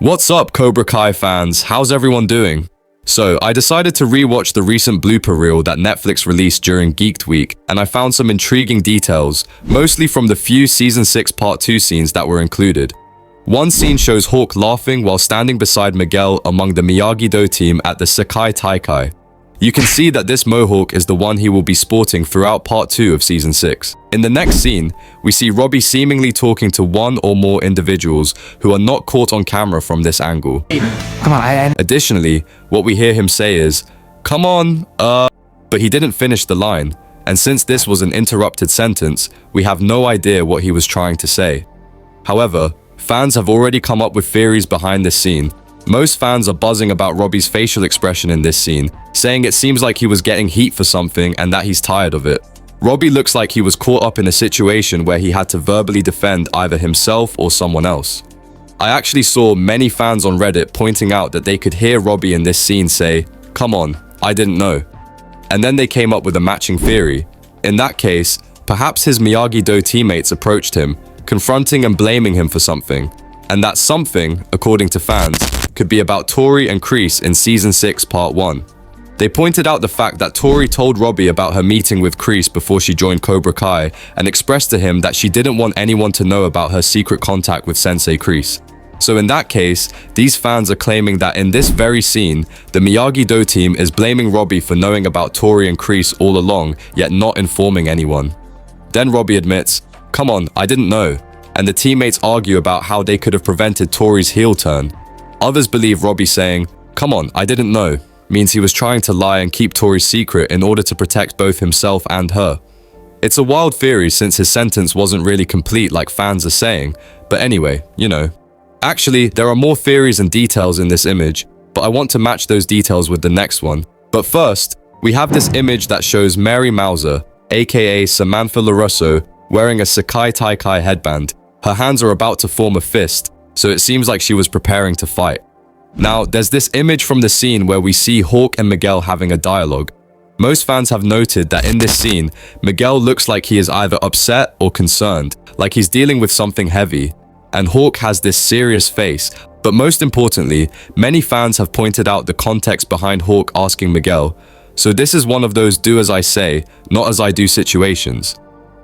What's up, Cobra Kai fans? How's everyone doing? So, I decided to rewatch the recent blooper reel that Netflix released during Geeked Week, and I found some intriguing details, mostly from the few Season 6 Part 2 scenes that were included. One scene shows Hawk laughing while standing beside Miguel among the Miyagi-Do team at the Sekai Taikai. You can see that this mohawk is the one he will be sporting throughout Part 2 of Season 6. In the next scene, we see Robby seemingly talking to one or more individuals who are not caught on camera from this angle. Come on, Additionally, what we hear him say is, "Come on, but he didn't finish the line, and since this was an interrupted sentence, we have no idea what he was trying to say. However, fans have already come up with theories behind this scene. Most fans are buzzing about Robby's facial expression in this scene, saying it seems like he was getting heat for something and that he's tired of it. Robby looks like he was caught up in a situation where he had to verbally defend either himself or someone else. I actually saw many fans on Reddit pointing out that they could hear Robby in this scene say, "Come on, I didn't know." And then they came up with a matching theory. In that case, perhaps his Miyagi-Do teammates approached him, confronting and blaming him for something. And that something, according to fans, could be about Tory and Kreese in Season 6 Part 1. They pointed out the fact that Tory told Robby about her meeting with Kreese before she joined Cobra Kai and expressed to him that she didn't want anyone to know about her secret contact with Sensei Kreese. So in that case, these fans are claiming that in this very scene, the Miyagi-Do team is blaming Robby for knowing about Tory and Kreese all along, yet not informing anyone. Then Robby admits, "Come on, I didn't know," and the teammates argue about how they could have prevented Tory's heel turn. Others believe Robby saying, "Come on, I didn't know," means he was trying to lie and keep Tory's secret in order to protect both himself and her. It's a wild theory since his sentence wasn't really complete like fans are saying, but anyway, you know. Actually, there are more theories and details in this image, but I want to match those details with the next one. But first, we have this image that shows Mary Mauser, aka Samantha LaRusso, wearing a Sekai Taikai headband. Her hands are about to form a fist, so it seems like she was preparing to fight. Now, there's this image from the scene where we see Hawk and Miguel having a dialogue. Most fans have noted that in this scene, Miguel looks like he is either upset or concerned, like he's dealing with something heavy, and Hawk has this serious face. But most importantly, many fans have pointed out the context behind Hawk asking Miguel, so this is one of those do as I say, not as I do situations.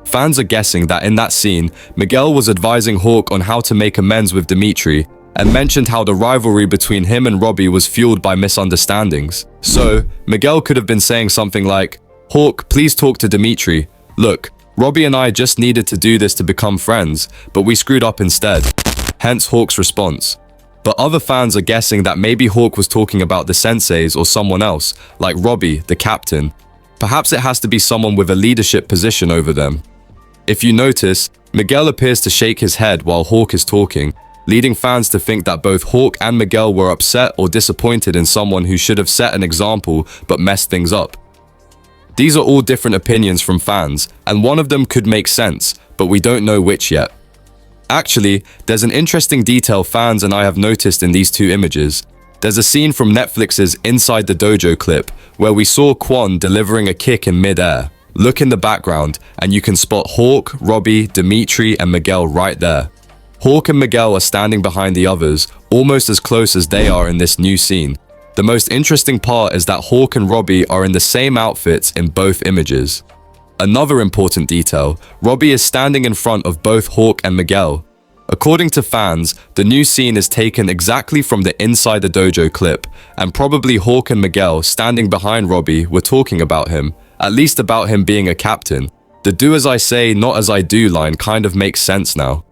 Fans are guessing that in that scene, Miguel was advising Hawk on how to make amends with Dimitri, and mentioned how the rivalry between him and Robby was fueled by misunderstandings. So, Miguel could have been saying something like, "Hawk, please talk to Dimitri. Look, Robby and I just needed to do this to become friends, but we screwed up instead." Hence Hawk's response. But other fans are guessing that maybe Hawk was talking about the senseis or someone else, like Robby, the captain. Perhaps it has to be someone with a leadership position over them. If you notice, Miguel appears to shake his head while Hawk is talking, leading fans to think that both Hawk and Miguel were upset or disappointed in someone who should have set an example but messed things up. These are all different opinions from fans, and one of them could make sense, but we don't know which yet. Actually, there's an interesting detail fans and I have noticed in these two images. There's a scene from Netflix's Inside the Dojo clip where we saw Kwon delivering a kick in mid-air. Look in the background, and you can spot Hawk, Robby, Dimitri, and Miguel right there. Hawk and Miguel are standing behind the others, almost as close as they are in this new scene. The most interesting part is that Hawk and Robby are in the same outfits in both images. Another important detail, Robby is standing in front of both Hawk and Miguel. According to fans, the new scene is taken exactly from the Inside the Dojo clip, and probably Hawk and Miguel standing behind Robby were talking about him, at least about him being a captain. The do as I say, not as I do line kind of makes sense now.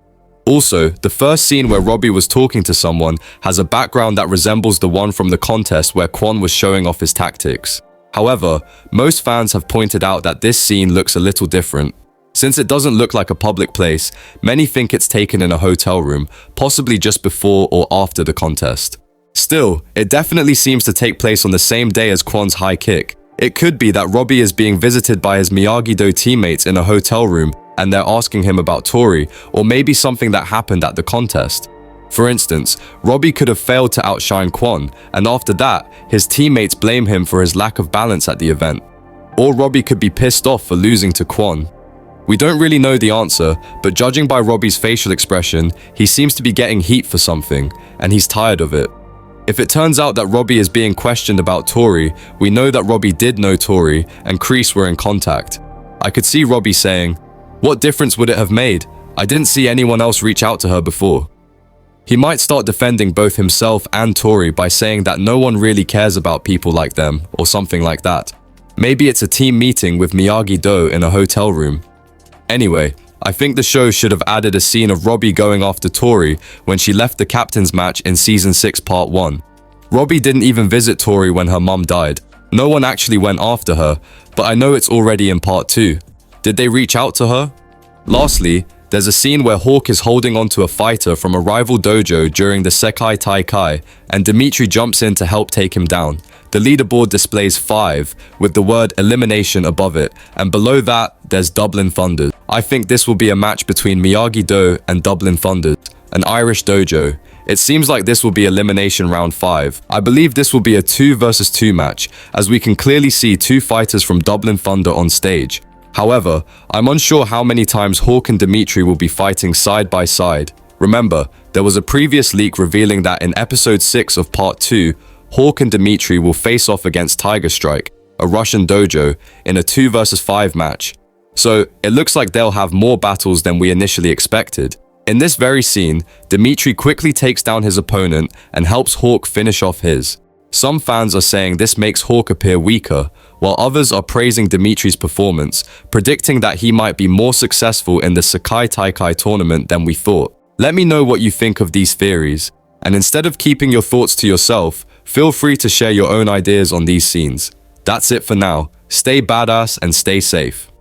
Also, the first scene where Robby was talking to someone has a background that resembles the one from the contest where Kwon was showing off his tactics. However, most fans have pointed out that this scene looks a little different. Since it doesn't look like a public place, many think it's taken in a hotel room, possibly just before or after the contest. Still, it definitely seems to take place on the same day as Kwon's high kick. It could be that Robby is being visited by his Miyagi-Do teammates in a hotel room and they're asking him about Tory, or maybe something that happened at the contest. For instance, Robby could have failed to outshine Kwon, and after that, his teammates blame him for his lack of balance at the event. Or Robby could be pissed off for losing to Kwon. We don't really know the answer, but judging by Robby's facial expression, he seems to be getting heat for something, and he's tired of it. If it turns out that Robby is being questioned about Tory, we know that Robby did know Tory, and Kreese were in contact. I could see Robby saying, "What difference would it have made? I didn't see anyone else reach out to her before." He might start defending both himself and Tory by saying that no one really cares about people like them, or something like that. Maybe it's a team meeting with Miyagi-Do in a hotel room. Anyway, I think the show should have added a scene of Robby going after Tory when she left the captain's match in Season 6 Part 1. Robby didn't even visit Tory when her mum died. No one actually went after her, but I know it's already in Part 2. Did they reach out to her? Lastly, there's a scene where Hawk is holding onto a fighter from a rival dojo during the Sekai Taikai, and Dimitri jumps in to help take him down. The leaderboard displays 5, with the word elimination above it, and below that, there's Dublin Thunders. I think this will be a match between Miyagi-Do and Dublin Thunders, an Irish dojo. It seems like this will be elimination round 5. I believe this will be a 2 versus 2 match, as we can clearly see 2 fighters from Dublin Thunder on stage. However, I'm unsure how many times Hawk and Dimitri will be fighting side by side. Remember, there was a previous leak revealing that in episode 6 of part 2, Hawk and Dimitri will face off against Tiger Strike, a Russian dojo, in a 2 versus 5 match. So, it looks like they'll have more battles than we initially expected. In this very scene, Dimitri quickly takes down his opponent and helps Hawk finish off his. Some fans are saying this makes Hawk appear weaker, while others are praising Dimitri's performance, predicting that he might be more successful in the Sekai Taikai tournament than we thought. Let me know what you think of these theories, and instead of keeping your thoughts to yourself, feel free to share your own ideas on these scenes. That's it for now. Stay badass and stay safe.